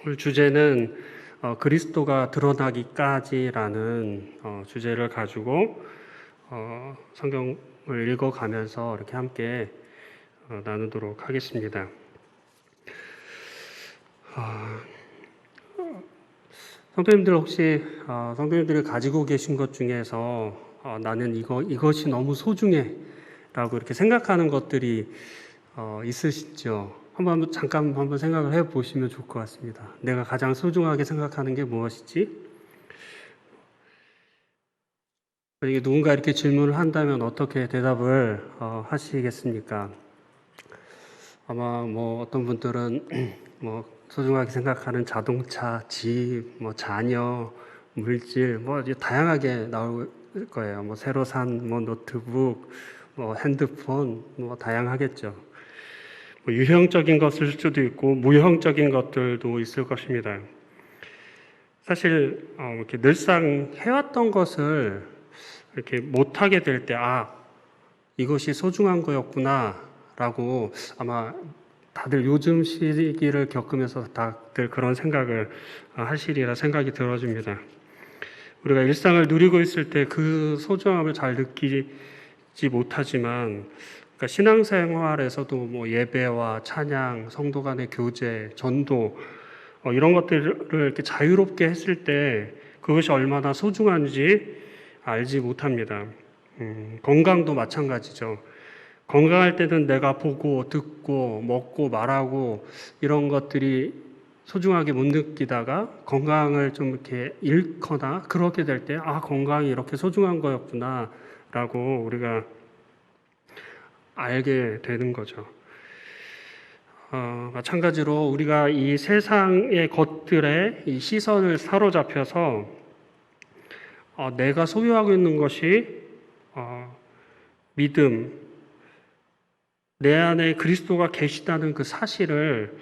오늘 주제는 그리스도가 드러나기까지라는 주제를 가지고 성경을 읽어가면서 이렇게 함께 나누도록 하겠습니다. 성도님들 혹시 성도님들이 가지고 계신 것 중에서 나는 이것이 너무 소중해 라고 이렇게 생각하는 것들이 있으시죠? 잠깐 한번 생각을 해보시면 좋을 것 같습니다. 내가 가장 소중하게 생각하는 게 무엇이지? 만약에 누군가 이렇게 질문을 한다면 어떻게 대답을 하시겠습니까? 아마 어떤 분들은 소중하게 생각하는 자동차, 집, 자녀, 물질, 이제 다양하게 나올 거예요. 새로 산 노트북, 핸드폰, 다양하겠죠. 유형적인 것일 수도 있고 무형적인 것들도 있을 것입니다. 사실 이렇게 늘상 해왔던 것을 이렇게 못하게 될 때 이것이 소중한 거였구나라고 아마 다들 요즘 시기를 겪으면서 다들 그런 생각을 하시리라 생각이 들어집니다. 우리가 일상을 누리고 있을 때 그 소중함을 잘 느끼지 못하지만 그러니까 신앙생활에서도 예배와 찬양, 성도 간의 교제, 전도 이런 것들을 이렇게 자유롭게 했을 때 그것이 얼마나 소중한지 알지 못합니다. 건강도 마찬가지죠. 건강할 때는 내가 보고 듣고 먹고 말하고 이런 것들이 소중하게 못 느끼다가 건강을 좀 이렇게 잃거나 그렇게 될 때 건강이 이렇게 소중한 거였구나 라고 우리가 알게 되는 거죠. 마찬가지로 우리가 이 세상의 것들에 이 시선을 사로잡혀서 내가 소유하고 있는 것이 믿음, 내 안에 그리스도가 계시다는 그 사실을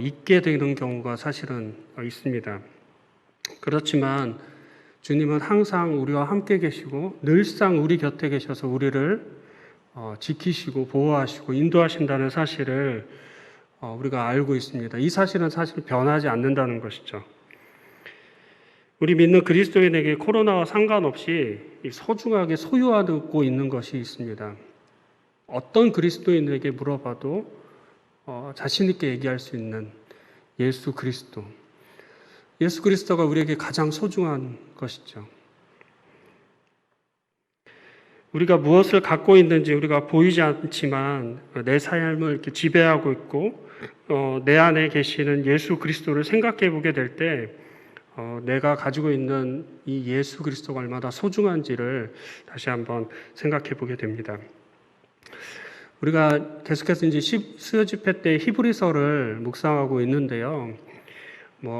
잊게 되는 경우가 사실은 있습니다. 그렇지만 주님은 항상 우리와 함께 계시고 늘상 우리 곁에 계셔서 우리를 지키시고 보호하시고 인도하신다는 사실을 우리가 알고 있습니다. 이 사실은 사실 변하지 않는다는 것이죠. 우리 믿는 그리스도인에게 코로나와 상관없이 소중하게 소유하고 있는 것이 있습니다. 어떤 그리스도인에게 물어봐도 자신 있게 얘기할 수 있는 예수 그리스도. 예수 그리스도가 우리에게 가장 소중한 것이죠. 우리가 무엇을 갖고 있는지 우리가 보이지 않지만 내 삶을 이렇게 지배하고 있고 내 안에 계시는 예수 그리스도를 생각해 보게 될 때 내가 가지고 있는 이 예수 그리스도가 얼마나 소중한지를 다시 한번 생각해 보게 됩니다. 우리가 계속해서 이제 수요 집회 때 히브리서를 묵상하고 있는데요.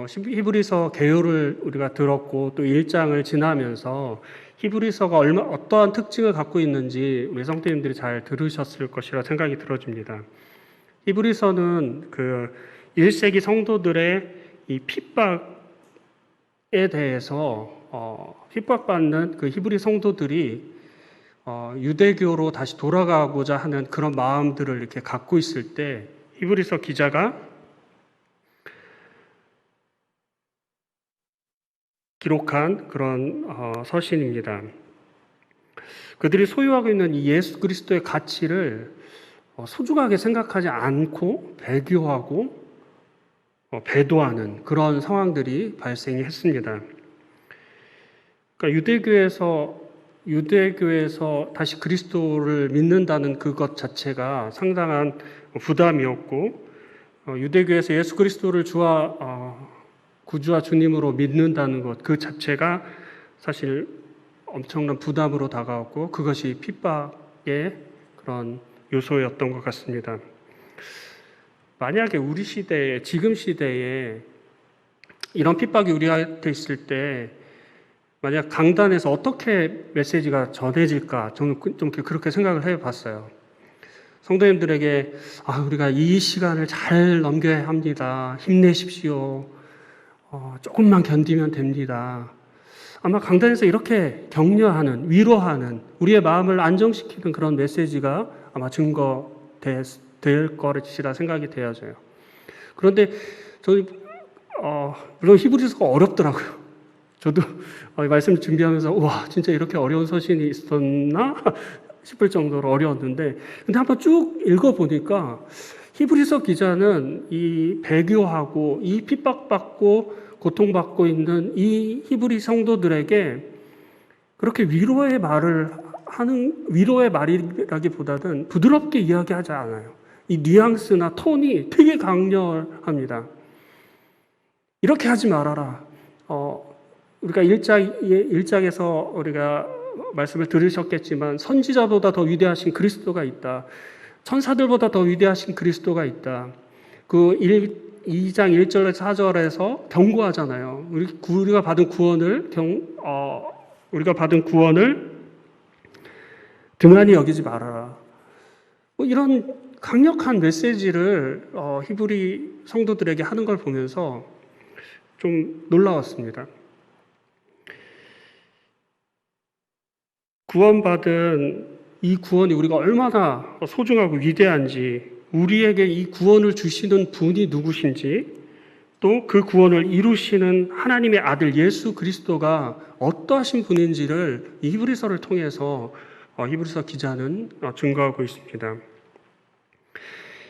히브리서 개요를 우리가 들었고 또 1장을 지나면서 히브리서가 어떠한 특징을 갖고 있는지 우리 성도님들이 잘 들으셨을 것이라 생각이 들어집니다. 히브리서는 그 1세기 성도들의 이 핍박에 대해서 핍박받는 그 히브리 성도들이 유대교로 다시 돌아가고자 하는 그런 마음들을 이렇게 갖고 있을 때 히브리서 기자가 기록한 그런 서신입니다. 그들이 소유하고 있는 이 예수 그리스도의 가치를 소중하게 생각하지 않고 배교하고 배도하는 그런 상황들이 발생했습니다. 그러니까 유대교에서 다시 그리스도를 믿는다는 그것 자체가 상당한 부담이었고 유대교에서 예수 그리스도를 구주와 주님으로 믿는다는 것 그 자체가 사실 엄청난 부담으로 다가왔고 그것이 핍박의 그런 요소였던 것 같습니다. 만약에 우리 시대에 지금 시대에 이런 핍박이 우리한테 있을 때 만약 강단에서 어떻게 메시지가 전해질까 저는 좀 그렇게 생각을 해봤어요. 성도님들에게 우리가 이 시간을 잘 넘겨야 합니다. 힘내십시오. 조금만 견디면 됩니다. 아마 강단에서 이렇게 격려하는, 위로하는, 우리의 마음을 안정시키는 그런 메시지가 아마 증거될 것이라 생각이 되어져요. 그런데 저희 물론 히브리서가 어렵더라고요. 저도 말씀 준비하면서 와 진짜 이렇게 어려운 서신이 있었나 싶을 정도로 어려웠는데, 근데 한번 쭉 읽어보니까 히브리서 기자는 이 배교하고 이 핍박받고 고통받고 있는 이 히브리 성도들에게 그렇게 위로의 말이라기보다는 부드럽게 이야기하지 않아요. 이 뉘앙스나 톤이 되게 강렬합니다. 이렇게 하지 말아라. 우리가 1장에서 우리가 말씀을 들으셨겠지만 선지자보다 더 위대하신 그리스도가 있다. 천사들보다 더 위대하신 그리스도가 있다. 그 2장 1절에서 4절에서 경고하잖아요. 우리가 받은 구원을 등한히 여기지 말아라. 이런 강력한 메시지를 히브리 성도들에게 하는 걸 보면서 좀 놀라웠습니다. 구원받은 이 구원이 우리가 얼마나 소중하고 위대한지, 우리에게 이 구원을 주시는 분이 누구신지, 또 그 구원을 이루시는 하나님의 아들 예수 그리스도가 어떠하신 분인지를 이 히브리서를 통해서 히브리서 기자는 증거하고 있습니다.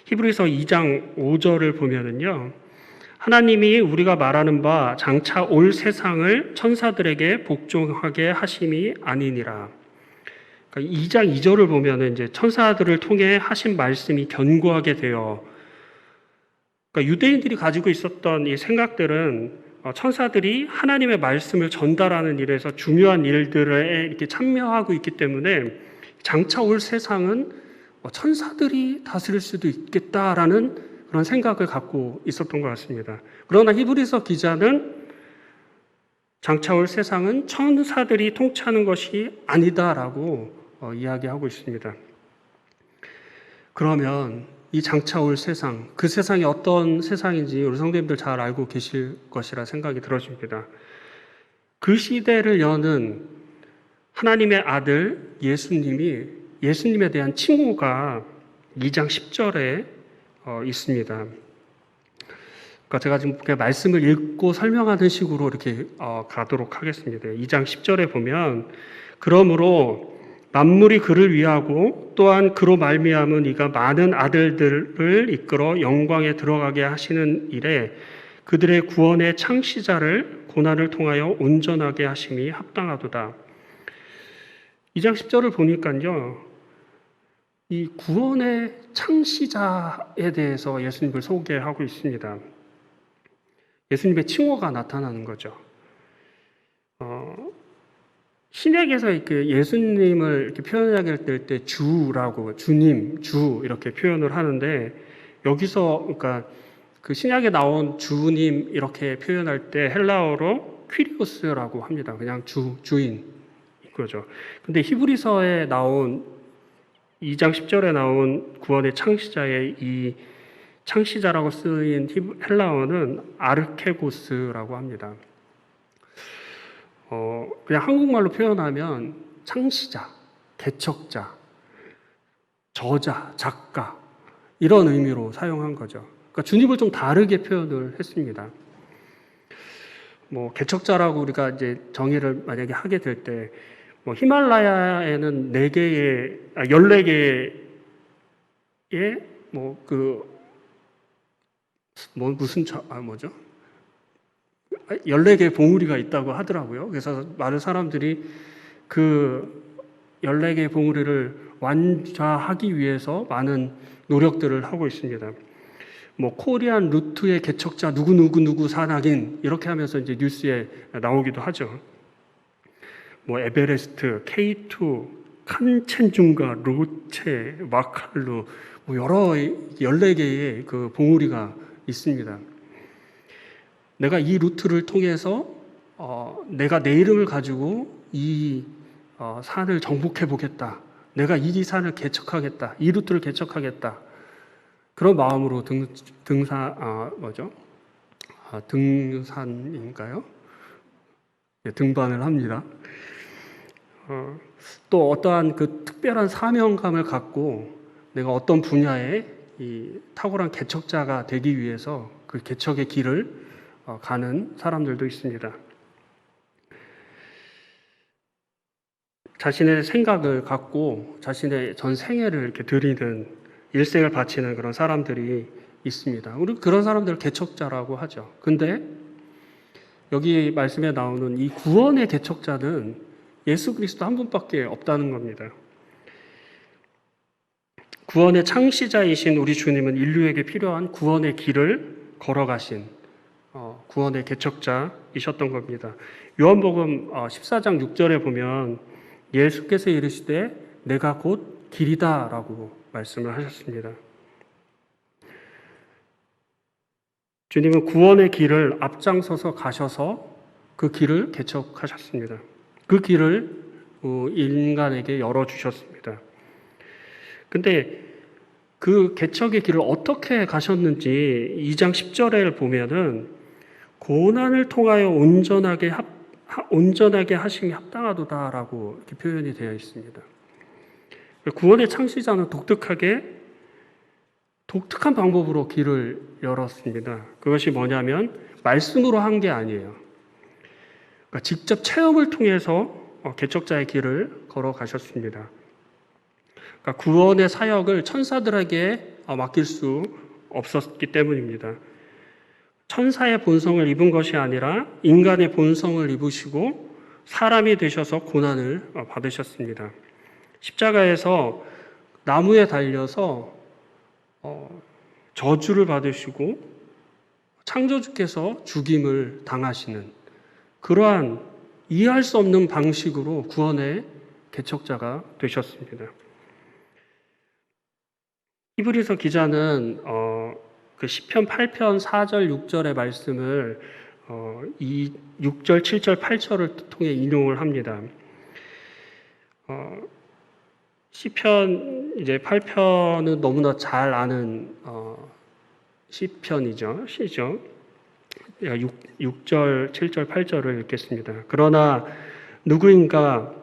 히브리서 2장 5절을 보면은요, 하나님이 우리가 말하는 바 장차 올 세상을 천사들에게 복종하게 하심이 아니니라. 그러니까 2장 2절을 보면은 이제 천사들을 통해 하신 말씀이 견고하게 되어, 그러니까 유대인들이 가지고 있었던 이 생각들은 천사들이 하나님의 말씀을 전달하는 일에서 중요한 일들에 이렇게 참여하고 있기 때문에 장차 올 세상은 천사들이 다스릴 수도 있겠다라는 그런 생각을 갖고 있었던 것 같습니다. 그러나 히브리서 기자는 장차 올 세상은 천사들이 통치하는 것이 아니다라고 이야기하고 있습니다. 그러면 이 장차 올 세상, 그 세상이 어떤 세상인지 우리 성도님들 잘 알고 계실 것이라 생각이 들어집니다. 그 시대를 여는 하나님의 아들 예수님에 대한 칭호가 2장 10절에 있습니다. 그러니까 제가 지금 말씀을 읽고 설명하는 식으로 이렇게 가도록 하겠습니다. 2장 10절에 보면, 그러므로 만물이 그를 위하고 또한 그로 말미암은 이가 많은 아들들을 이끌어 영광에 들어가게 하시는 일에 그들의 구원의 창시자를 고난을 통하여 온전하게 하심이 합당하도다. 2장 10절을 보니까요, 이 구원의 창시자에 대해서 예수님을 소개하고 있습니다. 예수님의 칭호가 나타나는 거죠. 신약에서 이렇게 예수님을 이렇게 표현하게 될 때 주라고, 주님, 주 이렇게 표현을 하는데, 여기서 그러니까 그 신약에 나온 주님 이렇게 표현할 때 헬라어로 퀴리오스라고 합니다. 그냥 주인 거죠. 근데 히브리서에 나온 2장 10절에 나온 구원의 창시자의 이 창시자라고 쓰인 헬라어는 아르케고스라고 합니다. 그냥 한국말로 표현하면 창시자, 개척자, 저자, 작가 이런 의미로 사용한 거죠. 그러니까 주님을 좀 다르게 표현을 했습니다. 개척자라고 우리가 이제 정의를 만약에 하게 될 때, 히말라야에는 14개의 뭐죠? 14개의 봉우리가 있다고 하더라고요. 그래서 많은 사람들이 그 14개의 봉우리를 완좌하기 위해서 많은 노력들을 하고 있습니다. 코리안 루트의 개척자 누구 산악인 이렇게 하면서 이제 뉴스에 나오기도 하죠. 에베레스트, K2, 칸첸중가, 로체, 마칼루 여러 14개의 그 봉우리가 있습니다. 내가 이 루트를 통해서 내가 내 이름을 가지고 이 산을 정복해 보겠다. 내가 이 산을 개척하겠다. 이 루트를 개척하겠다. 그런 마음으로 등산인가요? 네, 등반을 합니다. 또 어떠한 그 특별한 사명감을 갖고 내가 어떤 분야에 이 탁월한 개척자가 되기 위해서 그 개척의 길을 가는 사람들도 있습니다. 자신의 생각을 갖고 자신의 전 생애를 이렇게 드리는, 일생을 바치는 그런 사람들이 있습니다. 우리 그런 사람들을 개척자라고 하죠. 근데 여기 말씀에 나오는 이 구원의 개척자는 예수 그리스도 한 분밖에 없다는 겁니다. 구원의 창시자이신 우리 주님은 인류에게 필요한 구원의 길을 걸어가신 구원의 개척자이셨던 겁니다. 요한복음 14장 6절에 보면 예수께서 이르시되 내가 곧 길이다 라고 말씀을 하셨습니다. 주님은 구원의 길을 앞장서서 가셔서 그 길을 개척하셨습니다. 그 길을 인간에게 열어주셨습니다. 근데 그 개척의 길을 어떻게 가셨는지 2장 10절에 보면은 고난을 통하여 온전하게 하심이 합당하도다라고 이렇게 표현이 되어 있습니다. 구원의 창시자는 독특한 방법으로 길을 열었습니다. 그것이 뭐냐면 말씀으로 한 게 아니에요. 그러니까 직접 체험을 통해서 개척자의 길을 걸어가셨습니다. 그러니까 구원의 사역을 천사들에게 맡길 수 없었기 때문입니다. 천사의 본성을 입은 것이 아니라 인간의 본성을 입으시고 사람이 되셔서 고난을 받으셨습니다. 십자가에서 나무에 달려서 저주를 받으시고 창조주께서 죽임을 당하시는 그러한 이해할 수 없는 방식으로 구원의 개척자가 되셨습니다. 히브리서 기자는 그 시편 8편 4절 6절의 말씀을 이 6절 7절 8절을 통해 인용을 합니다. 시편 이제 8편은 너무나 잘 아는 시편이죠. 시죠. 6절 7절 8절을 읽겠습니다. 그러나 누구인가가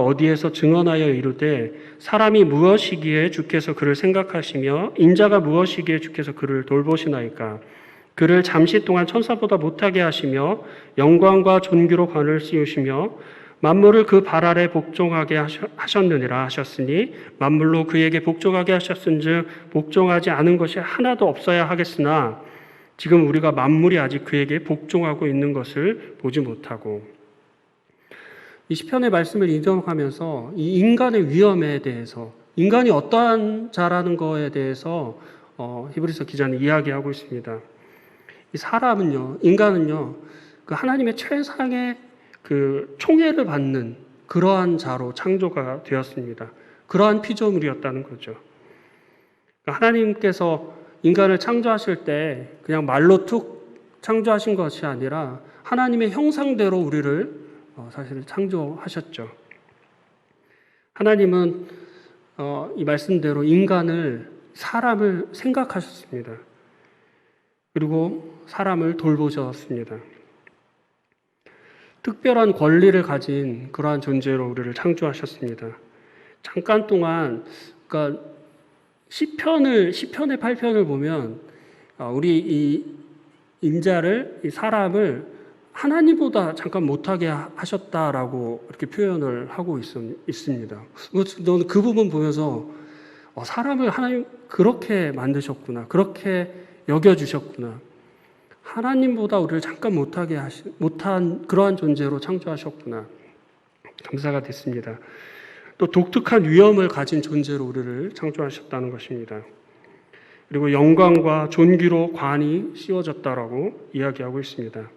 어디에서 증언하여 이르되 사람이 무엇이기에 주께서 그를 생각하시며 인자가 무엇이기에 주께서 그를 돌보시나이까. 그를 잠시 동안 천사보다 못하게 하시며 영광과 존귀로 관을 씌우시며 만물을 그 발 아래 복종하게 하셨느니라 하셨으니 만물로 그에게 복종하게 하셨은즉 복종하지 않은 것이 하나도 없어야 하겠으나 지금 우리가 만물이 아직 그에게 복종하고 있는 것을 보지 못하고. 이 시편의 말씀을 인정하면서 이 인간의 위험에 대해서, 인간이 어떠한 자라는 것에 대해서 히브리서 기자는 이야기하고 있습니다. 이 인간은요, 그 하나님의 최상의 그 총애를 받는 그러한 자로 창조가 되었습니다. 그러한 피조물이었다는 거죠. 하나님께서 인간을 창조하실 때 그냥 말로 툭 창조하신 것이 아니라 하나님의 형상대로 우리를 사실 창조하셨죠. 하나님은 이 말씀대로 사람을 생각하셨습니다. 그리고 사람을 돌보셨습니다. 특별한 권리를 가진 그러한 존재로 우리를 창조하셨습니다. 잠깐 동안, 그러니까 시편의 8편을 보면 우리 이 인자를, 이 사람을 하나님보다 잠깐 못하게 하셨다라고 이렇게 표현을 하고 있습니다. 저는 그 부분 보면서 사람을 하나님 그렇게 만드셨구나, 그렇게 여겨주셨구나. 하나님보다 우리를 잠깐 못한 그러한 존재로 창조하셨구나. 감사가 됐습니다. 또 독특한 위엄을 가진 존재로 우리를 창조하셨다는 것입니다. 그리고 영광과 존귀로 관이 씌워졌다라고 이야기하고 있습니다.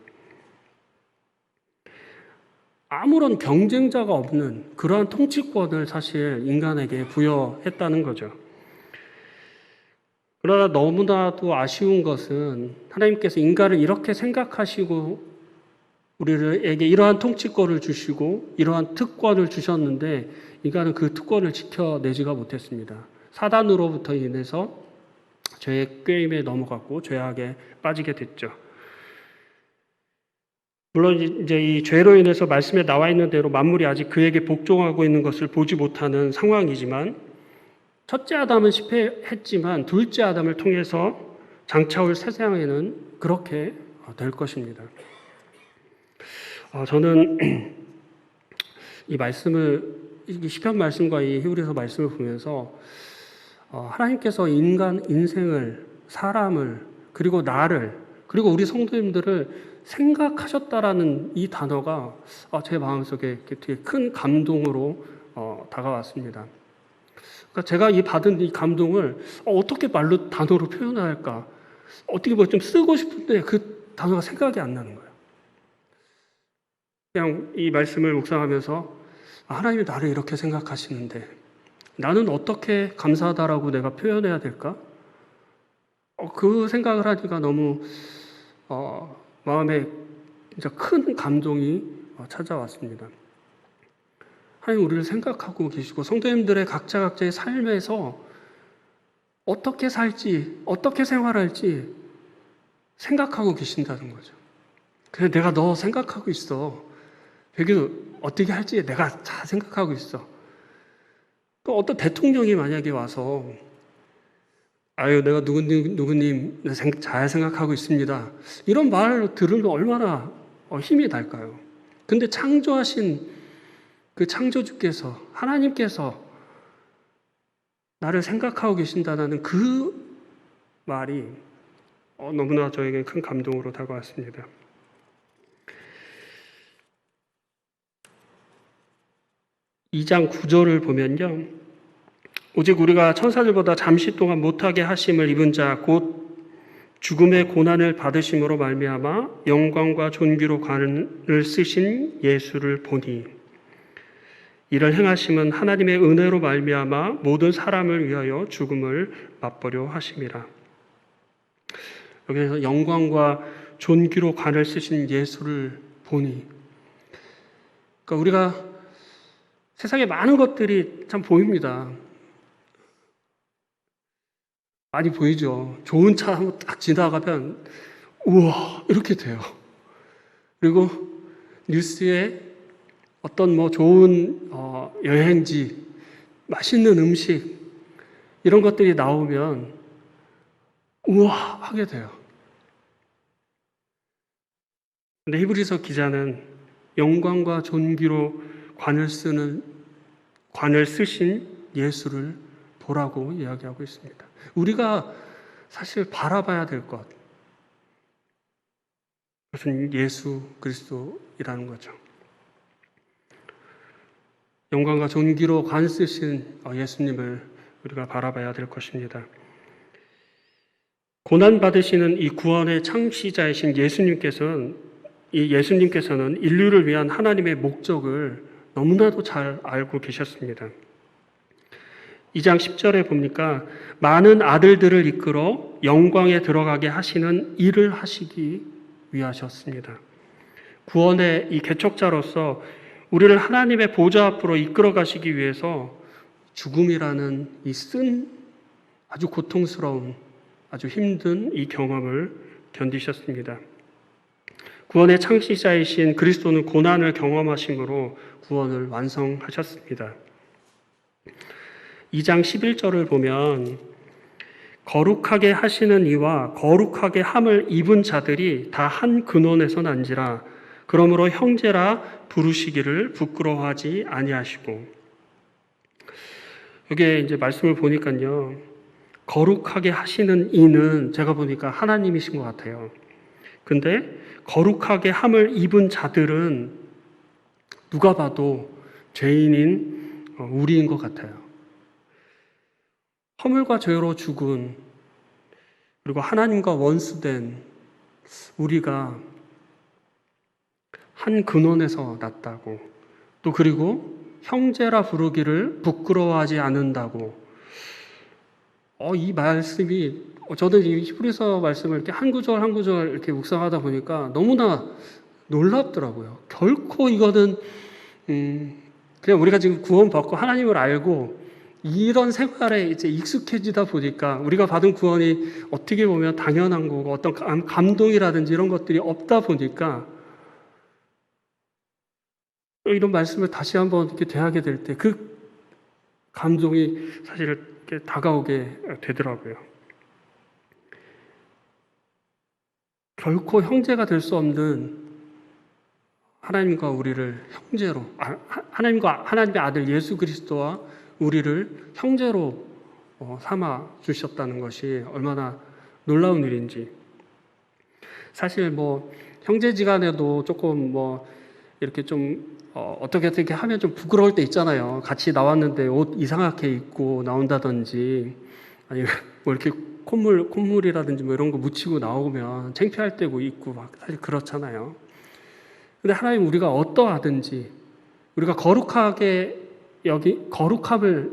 아무런 경쟁자가 없는 그러한 통치권을 사실 인간에게 부여했다는 거죠. 그러나 너무나도 아쉬운 것은 하나님께서 인간을 이렇게 생각하시고 우리에게 이러한 통치권을 주시고 이러한 특권을 주셨는데 인간은 그 특권을 지켜내지가 못했습니다. 사단으로부터 인해서 죄의 꾀임에 넘어갔고 죄악에 빠지게 됐죠. 물론 이제 이 죄로 인해서 말씀에 나와 있는 대로 만물이 아직 그에게 복종하고 있는 것을 보지 못하는 상황이지만 첫째 아담은 실패했지만 둘째 아담을 통해서 장차 올 세상에는 그렇게 될 것입니다. 저는 이 말씀을, 이 시편 말씀과 이 히브리서 말씀을 보면서 하나님께서 인생을, 사람을, 그리고 나를, 그리고 우리 성도님들을 생각하셨다라는 이 단어가 제 마음속에 되게 큰 감동으로 다가왔습니다. 그러니까 제가 받은 이 감동을 어떻게 말로, 단어로 표현해야 할까? 어떻게 뭐 좀 쓰고 싶은데 그 단어가 생각이 안 나는 거예요. 그냥 이 말씀을 묵상하면서 하나님이 나를 이렇게 생각하시는데 나는 어떻게 감사하다라고 내가 표현해야 될까? 그 생각을 하니까 너무 마음에 진짜 큰 감동이 찾아왔습니다. 하나님 우리를 생각하고 계시고 성도님들의 각자의 삶에서 어떻게 살지, 어떻게 생활할지 생각하고 계신다는 거죠. 그래서 내가 너 생각하고 있어. 여기 어떻게 할지 내가 다 생각하고 있어. 또 어떤 대통령이 만약에 와서 내가 누구님 잘 생각하고 있습니다. 이런 말을 들으면 얼마나 힘이 날까요? 근데 창조하신 그 창조주께서, 하나님께서 나를 생각하고 계신다는 그 말이 너무나 저에게 큰 감동으로 다가왔습니다. 이 장 9절을 보면요. 오직 우리가 천사들보다 잠시 동안 못하게 하심을 입은 자 곧 죽음의 고난을 받으심으로 말미암아 영광과 존귀로 관을 쓰신 예수를 보니 이를 행하심은 하나님의 은혜로 말미암아 모든 사람을 위하여 죽음을 맛보려 하심이라. 여기서 영광과 존귀로 관을 쓰신 예수를 보니, 그러니까 우리가 세상에 많은 것들이 참 보입니다. 많이 보이죠. 좋은 차 한번 딱 지나가면 우와 이렇게 돼요. 그리고 뉴스에 어떤 좋은 여행지, 맛있는 음식 이런 것들이 나오면 우와 하게 돼요. 근데 히브리서 기자는 영광과 존귀로 관을 쓰신 예수를 보라고 이야기하고 있습니다. 우리가 사실 바라봐야 될 것, 그것은 예수 그리스도이라는 거죠. 영광과 존귀로 관 쓰신 예수님을 우리가 바라봐야 될 것입니다. 고난받으시는 이 구원의 창시자이신 예수님께서는 인류를 위한 하나님의 목적을 너무나도 잘 알고 계셨습니다. 2장 10절에 보니까 많은 아들들을 이끌어 영광에 들어가게 하시는 일을 하시기 위하셨습니다. 구원의 이 개척자로서 우리를 하나님의 보좌 앞으로 이끌어 가시기 위해서 죽음이라는 이 아주 고통스러운, 아주 힘든 이 경험을 견디셨습니다. 구원의 창시자이신 그리스도는 고난을 경험하심으로 구원을 완성하셨습니다. 2장 11절을 보면 거룩하게 하시는 이와 거룩하게 함을 입은 자들이 다 한 근원에서 난지라 그러므로 형제라 부르시기를 부끄러워하지 아니하시고, 여기에 이제 말씀을 보니까요, 거룩하게 하시는 이는 제가 보니까 하나님이신 것 같아요. 근데 거룩하게 함을 입은 자들은 누가 봐도 죄인인 우리인 것 같아요. 허물과 죄로 죽은, 그리고 하나님과 원수된 우리가 한 근원에서 났다고, 또 그리고 형제라 부르기를 부끄러워하지 않는다고. 이 말씀이, 저도 이 히브리서 말씀을 이렇게 한 구절 한 구절 이렇게 묵상하다 보니까 너무나 놀랍더라고요. 결코 이거는 그냥 우리가 지금 구원받고 하나님을 알고 이런 생활에 이제 익숙해지다 보니까 우리가 받은 구원이 어떻게 보면 당연한 거고 어떤 감동이라든지 이런 것들이 없다 보니까 이런 말씀을 다시 한번 이렇게 대하게 될 때 그 감동이 사실 이렇게 다가오게 되더라고요. 결코 형제가 될 수 없는 하나님과 우리를 형제로, 하나님의 아들 예수 그리스도와 우리를 형제로 삼아 주셨다는 것이 얼마나 놀라운 일인지. 사실 뭐 형제지간에도 조금 뭐 이렇게 좀 어떻게 하면 좀 부끄러울 때 있잖아요. 같이 나왔는데 옷 이상하게 입고 나온다든지, 아니면 뭐 이렇게 콧물이라든지 뭐 이런 거 묻히고 나오면 창피할 때고 있고 막 사실 그렇잖아요. 근데 하나님 우리가 어떠하든지 우리가 거룩함을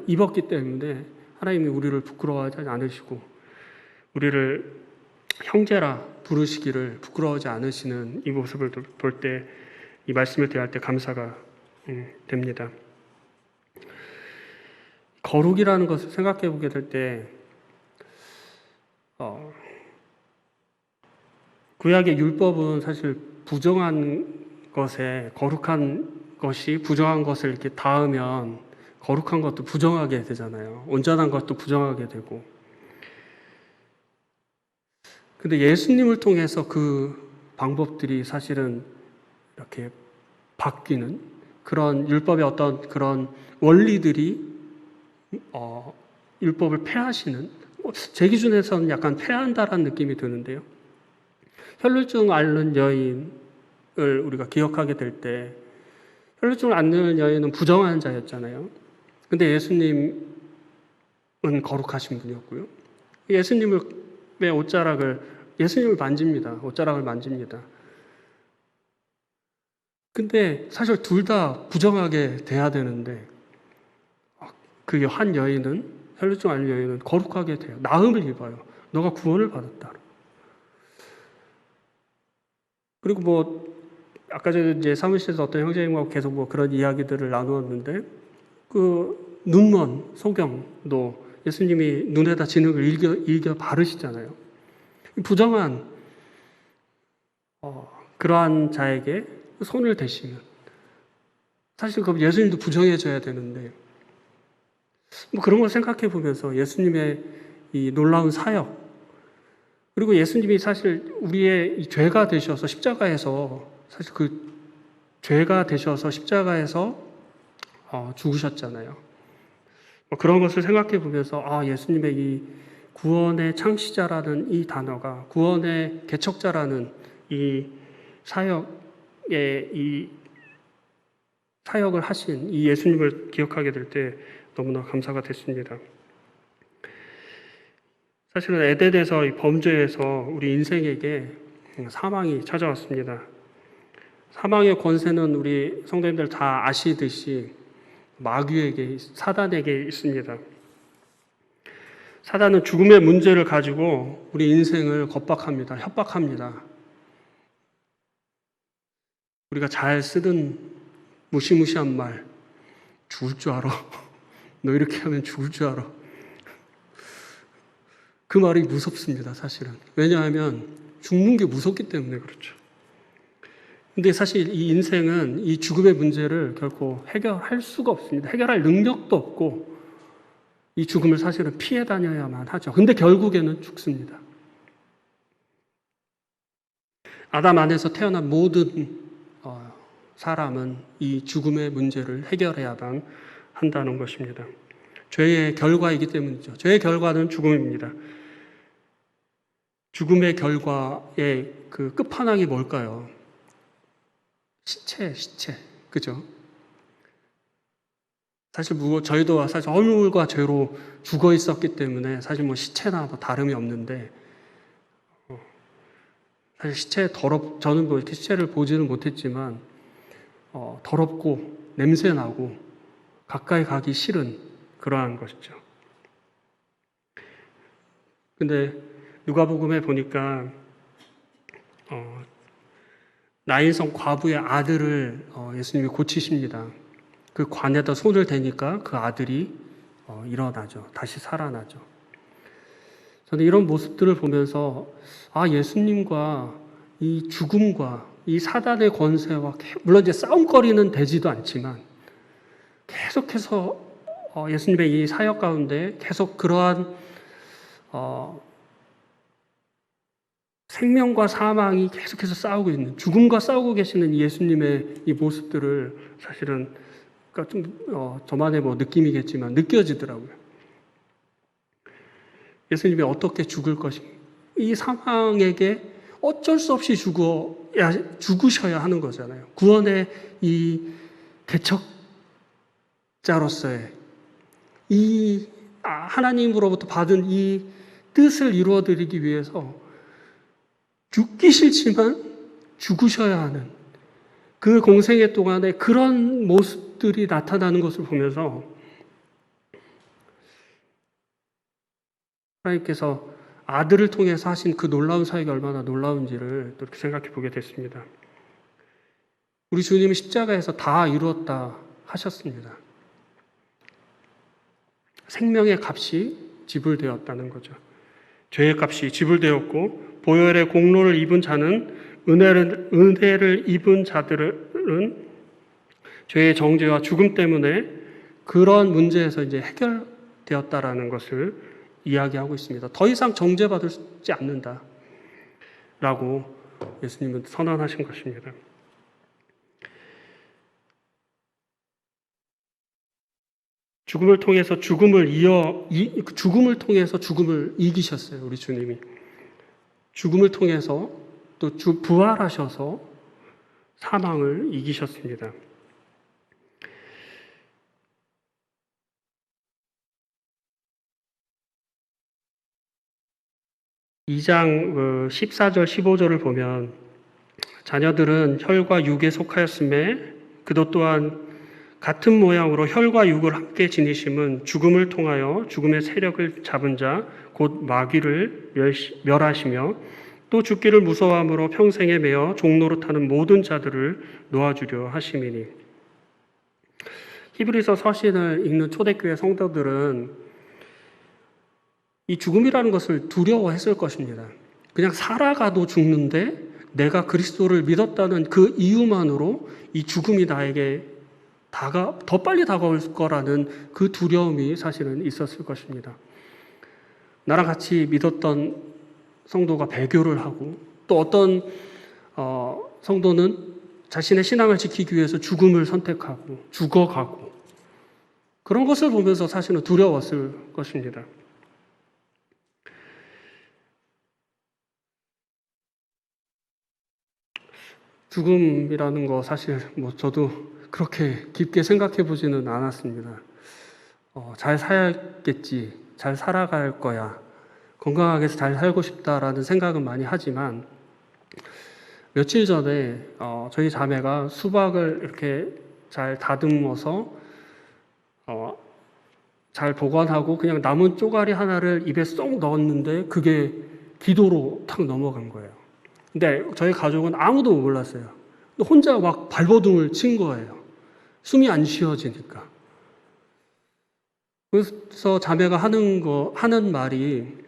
입었기 때문에 하나님이 우리를 부끄러워하지 않으시고 우리를 형제라 부르시기를 부끄러워하지 않으시는 이 모습을 볼 때, 이 말씀을 대할 때 감사가 됩니다. 거룩이라는 것을 생각해 보게 될 때 구약의 율법은 사실 부정한 것에 거룩한 것이 부정한 것을 이렇게 닿으면 거룩한 것도 부정하게 되잖아요. 온전한 것도 부정하게 되고. 근데 예수님을 통해서 그 방법들이 사실은 이렇게 바뀌는 그런 율법의 어떤 그런 원리들이 율법을 폐하시는, 제 기준에서는 약간 폐한다라는 느낌이 드는데요. 혈루증 앓는 여인을 우리가 기억하게 될 때 혈루증을 앓는 여인은 부정한 자였잖아요. 근데 예수님은 거룩하신 분이었고요. 예수님을 만집니다. 옷자락을 만집니다. 근데 사실 둘 다 부정하게 돼야 되는데 그 한 여인은, 혈루증 앓는 여인은 거룩하게 돼요. 나음을 입어요. 너가 구원을 받았다. 그리고 뭐 아까 전에 이제 사무실에서 어떤 형제님하고 계속 뭐 그런 이야기들을 나누었는데, 그 눈먼 소경도 예수님이 눈에다 진흙을 일겨 바르시잖아요. 부정한 그러한 자에게 손을 대시면 사실 그럼 예수님도 부정해져야 되는데, 뭐 그런 걸 생각해 보면서 예수님의 이 놀라운 사역, 그리고 예수님이 사실 우리의 이 죄가 되셔서 십자가에서, 사실 그 죄가 되셔서 십자가에서 죽으셨잖아요. 뭐 그런 것을 생각해 보면서 예수님의 이 구원의 창시자라는 이 단어가, 구원의 개척자라는 이 사역을 하신 이 예수님을 기억하게 될 때 너무나 감사가 됐습니다. 사실은 에덴에서 이 범죄에서 우리 인생에게 사망이 찾아왔습니다. 사망의 권세는 우리 성도님들 다 아시듯이 마귀에게, 사단에게 있습니다. 사단은 죽음의 문제를 가지고 우리 인생을 겁박합니다. 협박합니다. 우리가 잘 쓰던 무시무시한 말, 죽을 줄 알아. 너 이렇게 하면 죽을 줄 알아. 그 말이 무섭습니다, 사실은. 왜냐하면 죽는 게 무섭기 때문에 그렇죠. 근데 사실 이 인생은 이 죽음의 문제를 결코 해결할 수가 없습니다. 해결할 능력도 없고 이 죽음을 사실은 피해 다녀야만 하죠. 근데 결국에는 죽습니다. 아담 안에서 태어난 모든 사람은 이 죽음의 문제를 해결해야만 한다는 것입니다. 죄의 결과이기 때문이죠. 죄의 결과는 죽음입니다. 죽음의 결과의 그 끝판왕이 뭘까요? 시체. 그죠? 사실 저희도 사실 허물과 죄로 죽어 있었기 때문에 사실 뭐 시체나 뭐 다름이 없는데, 사실 저는 뭐 이렇게 시체를 보지는 못했지만, 더럽고 냄새나고 가까이 가기 싫은 그러한 것이죠. 근데 누가복음에 보니까 나인성 과부의 아들을 예수님이 고치십니다. 그 관에다 손을 대니까 그 아들이 일어나죠. 다시 살아나죠. 저는 이런 모습들을 보면서 예수님과 이 죽음과 이 사단의 권세와, 물론 이제 싸움거리는 되지도 않지만 계속해서 예수님의 이 사역 가운데 계속 그러한 생명과 사망이 계속해서 싸우고 있는, 죽음과 싸우고 계시는 예수님의 이 모습들을 사실은 그러니까 좀 저만의 뭐 느낌이겠지만 느껴지더라고요. 예수님이 어떻게 죽을 것인가, 이 사망에게 어쩔 수 없이 죽으셔야 하는 거잖아요. 구원의 이 대척자로서의 이 하나님으로부터 받은 이 뜻을 이루어드리기 위해서 죽기 싫지만 죽으셔야 하는 그 공생애 동안에 그런 모습들이 나타나는 것을 보면서 하나님께서 아들을 통해서 하신 그 놀라운 사역이 얼마나 놀라운지를 또 이렇게 생각해 보게 됐습니다. 우리 주님은 십자가에서 다 이루었다 하셨습니다. 생명의 값이 지불되었다는 거죠. 죄의 값이 지불되었고 보혈의 공로를 입은 자는 은혜를 입은 자들은 죄의 정죄와 죽음 때문에 그런 문제에서 이제 해결되었다라는 것을 이야기하고 있습니다. 더 이상 정죄받지 않는다라고 예수님은 선언하신 것입니다. 죽음을 통해서 죽음을 이기셨어요. 우리 주님이 죽음을 통해서 또 부활하셔서 사망을 이기셨습니다. 2장 14절 15절을 보면 자녀들은 혈과 육에 속하였음에 그도 또한 같은 모양으로 혈과 육을 함께 지니심은 죽음을 통하여 죽음의 세력을 잡은 자 곧 마귀를 멸하시며 또 죽기를 무서워함으로 평생에 매어 종노릇하는 모든 자들을 놓아주려 하심이니. 히브리서 서신을 읽는 초대교회 성도들은 이 죽음이라는 것을 두려워했을 것입니다. 그냥 살아가도 죽는데 내가 그리스도를 믿었다는 그 이유만으로 이 죽음이 나에게 더 빨리 다가올 거라는 그 두려움이 사실은 있었을 것입니다. 나랑 같이 믿었던 성도가 배교를 하고 또 어떤 성도는 자신의 신앙을 지키기 위해서 죽음을 선택하고 죽어가고 그런 것을 보면서 사실은 두려웠을 것입니다. 죽음이라는 거 사실 저도 그렇게 깊게 생각해 보지는 않았습니다. 잘 살겠지, 잘 살아갈 거야, 건강하게 잘 살고 싶다라는 생각은 많이 하지만 며칠 전에 저희 자매가 수박을 이렇게 잘 다듬어서 잘 보관하고 그냥 남은 쪼가리 하나를 입에 쏙 넣었는데 그게 기도로 탁 넘어간 거예요. 근데 저희 가족은 아무도 몰랐어요. 혼자 막 발버둥을 친 거예요. 숨이 안 쉬어지니까. 그래서 자매가 하는 말이,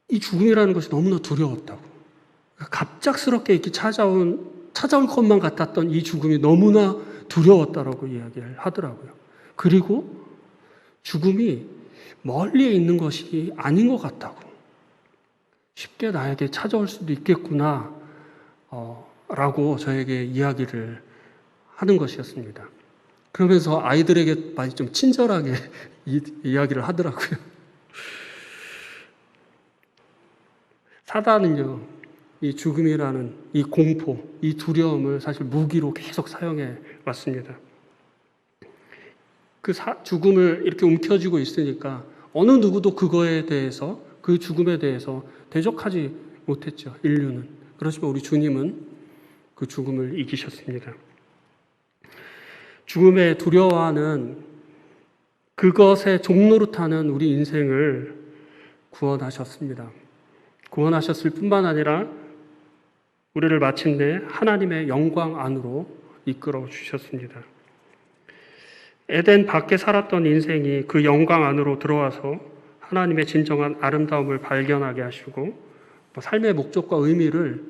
이 죽음이라는 것이 너무나 두려웠다고. 갑작스럽게 이렇게 찾아올 것만 같았던 이 죽음이 너무나 두려웠다라고 이야기를 하더라고요. 그리고 죽음이 멀리에 있는 것이 아닌 것 같다고. 쉽게 나에게 찾아올 수도 있겠구나, 라고 저에게 이야기를 하는 것이었습니다. 그러면서 아이들에게 많이 좀 친절하게 이야기를 하더라고요. 사단은요, 이 죽음이라는 이 공포, 이 두려움을 사실 무기로 계속 사용해 왔습니다. 그 죽음을 이렇게 움켜쥐고 있으니까 어느 누구도 그거에 대해서, 그 죽음에 대해서 대적하지 못했죠, 인류는. 그렇지만 우리 주님은 그 죽음을 이기셨습니다. 죽음에 두려워하는 그것에 종노릇하는 우리 인생을 구원하셨습니다. 구원하셨을 뿐만 아니라 우리를 마침내 하나님의 영광 안으로 이끌어 주셨습니다. 에덴 밖에 살았던 인생이 그 영광 안으로 들어와서 하나님의 진정한 아름다움을 발견하게 하시고 삶의 목적과 의미를,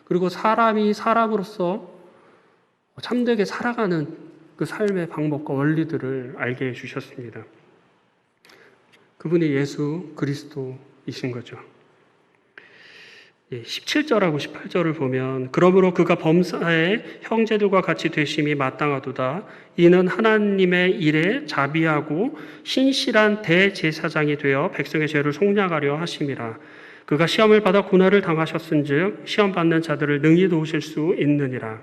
그리고 사람이 사람으로서 참되게 살아가는 그 삶의 방법과 원리들을 알게 해주셨습니다. 그분이 예수 그리스도이십니다. 제사장이신 거죠. 17절하고 18절을 보면 그러므로 그가 범사에 형제들과 같이 되심이 마땅하도다. 이는 하나님의 일에 자비하고 신실한 대제사장이 되어 백성의 죄를 속량하려 하심이라. 그가 시험을 받아 고난을 당하셨은즉 시험 받는 자들을 능히 도우실 수 있느니라.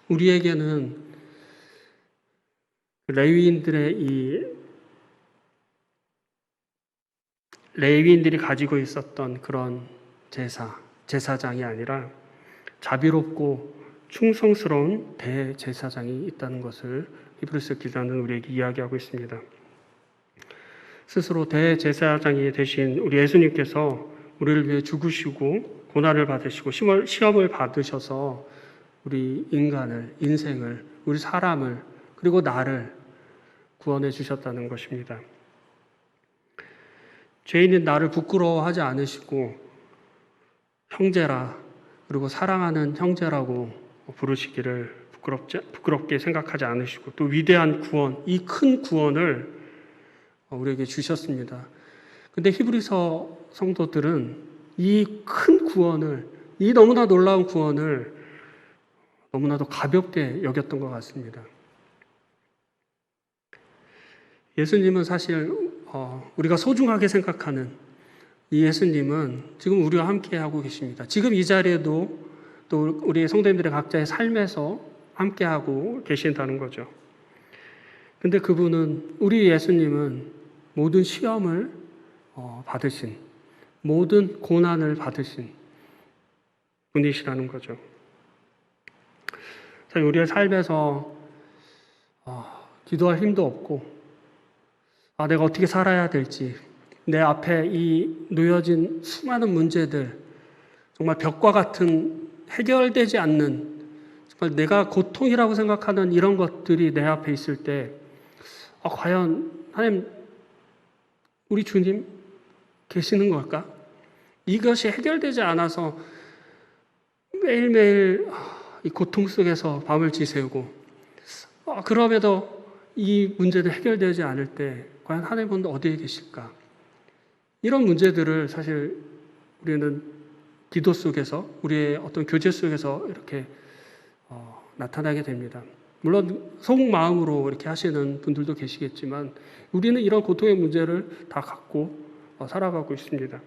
우리에게는 레위인들이 가지고 있었던 그런 제사장이 아니라 자비롭고 충성스러운 대제사장이 있다는 것을 히브리서 기자는 우리에게 이야기하고 있습니다. 스스로 대제사장이 되신 우리 예수님께서 우리를 위해 죽으시고 고난을 받으시고 시험을 받으셔서 우리 인생을, 우리 사람을, 그리고 나를 구원해 주셨다는 것입니다. 죄인인 나를 부끄러워하지 않으시고 형제라, 그리고 사랑하는 형제라고 부르시기를 부끄럽게 생각하지 않으시고 또 위대한 구원, 이 큰 구원을 우리에게 주셨습니다. 근데 히브리서 성도들은 이 큰 구원을, 이 너무나 놀라운 구원을 너무나도 가볍게 여겼던 것 같습니다. 예수님은 사실 우리가 소중하게 생각하는 이 예수님은 지금 우리와 함께 하고 계십니다. 지금 이 자리에도 또 우리 성도님들의 각자의 삶에서 함께 하고 계신다는 거죠. 근데 우리 예수님은 모든 시험을 받으신, 모든 고난을 받으신 분이시라는 거죠. 우리의 삶에서 기도할 힘도 없고, 내가 어떻게 살아야 될지, 내 앞에 이 놓여진 수많은 문제들, 정말 벽과 같은 해결되지 않는, 정말 내가 고통이라고 생각하는 이런 것들이 내 앞에 있을 때, 과연 하나님, 우리 주님 계시는 걸까? 이것이 해결되지 않아서 매일매일 이 고통 속에서 밤을 지새우고, 그럼에도 이 문제는 해결되지 않을 때 과연 하나님은 어디에 계실까? 이런 문제들을 사실 우리는 기도 속에서, 우리의 어떤 교제 속에서 이렇게 나타나게 됩니다. 물론 속마음으로 이렇게 하시는 분들도 계시겠지만 우리는 이런 고통의 문제를 다 갖고 살아가고 있습니다.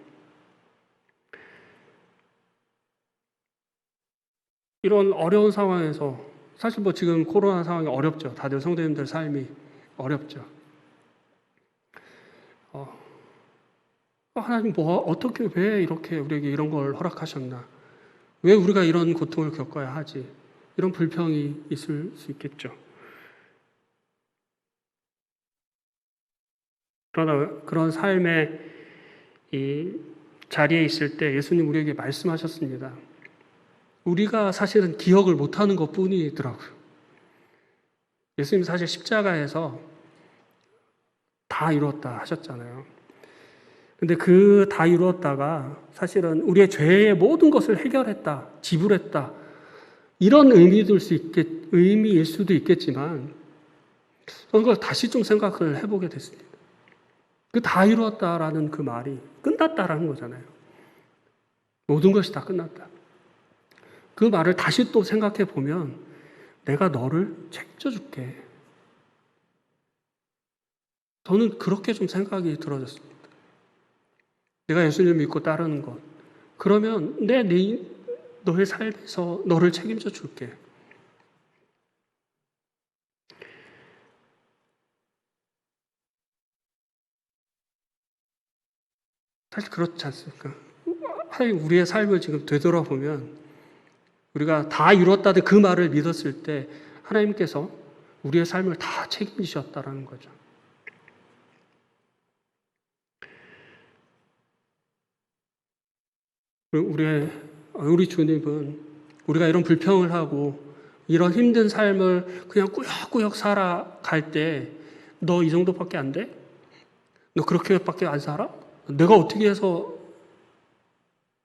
이런 어려운 상황에서 사실 지금 코로나 상황이 어렵죠. 다들 성도님들 삶이 어렵죠. 하나님 어떻게 왜 이렇게 우리에게 이런 걸 허락하셨나? 왜 우리가 이런 고통을 겪어야 하지? 이런 불평이 있을 수 있겠죠. 그러나 그런 삶의 이 자리에 있을 때 예수님 우리에게 말씀하셨습니다. 우리가 사실은 기억을 못하는 것 뿐이더라고요. 예수님 사실 십자가에서 다 이루었다 하셨잖아요. 근데 그 다 이루었다가 사실은 우리의 죄의 모든 것을 해결했다, 지불했다, 이런 의미일 수도 있겠지만 그걸 다시 좀 생각을 해보게 됐습니다. 그 다 이루었다라는 그 말이 끝났다라는 거잖아요. 모든 것이 다 끝났다. 그 말을 다시 또 생각해 보면 내가 너를 책임져줄게. 저는 그렇게 좀 생각이 들어졌습니다. 내가 예수님을 믿고 따르는 것. 그러면 너의 삶에서 너를 책임져 줄게. 사실 그렇지 않습니까? 우리의 삶을 지금 되돌아보면 우리가 다 이뤘다는 그 말을 믿었을 때 하나님께서 우리의 삶을 다 책임지셨다라는 거죠. 우리 주님은 우리가 이런 불평을 하고 이런 힘든 삶을 그냥 꾸역꾸역 살아갈 때 너 이 정도밖에 안 돼? 너 그렇게밖에 안 살아? 내가 어떻게 해서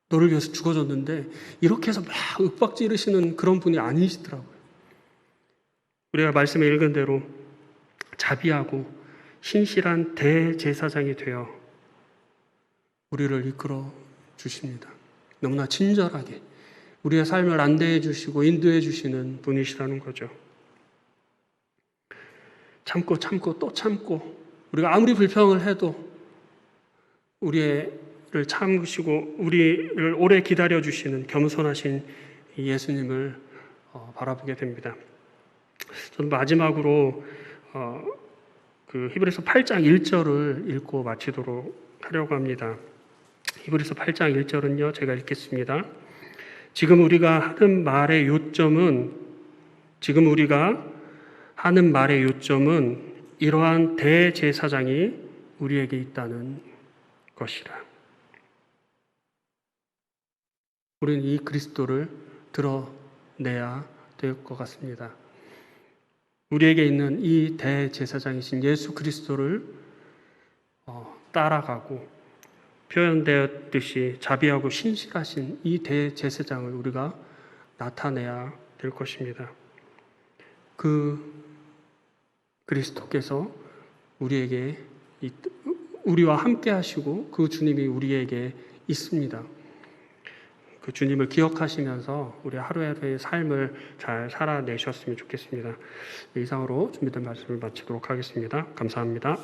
너를 위해서 죽어줬는데 이렇게 해서 막 윽박 지르시는 그런 분이 아니시더라고요. 우리가 말씀에 읽은 대로 자비하고 신실한 대제사장이 되어 우리를 이끌어 주십니다. 너무나 친절하게 우리의 삶을 안내해 주시고 인도해 주시는 분이시라는 거죠. 참고 또 참고 우리가 아무리 불평을 해도 우리를 참으시고 우리를 오래 기다려 주시는 겸손하신 예수님을 바라보게 됩니다. 저는 마지막으로 그 히브리서 8장 1절을 읽고 마치도록 하려고 합니다. 히브리서 8장 1절은요, 제가 읽겠습니다. 지금 우리가 하는 말의 요점은 이러한 대제사장이 우리에게 있다는 것이라. 우리는 이 그리스도를 드러내야 될 것 같습니다. 우리에게 있는 이 대제사장이신 예수 그리스도를 따라가고 표현되었듯이 자비하고 신실하신 이 대제사장을 우리가 나타내야 될 것입니다. 그 그리스도께서 우리와 함께 하시고 그 주님이 우리에게 있습니다. 그 주님을 기억하시면서 우리 하루하루의 삶을 잘 살아내셨으면 좋겠습니다. 이상으로 준비된 말씀을 마치도록 하겠습니다. 감사합니다.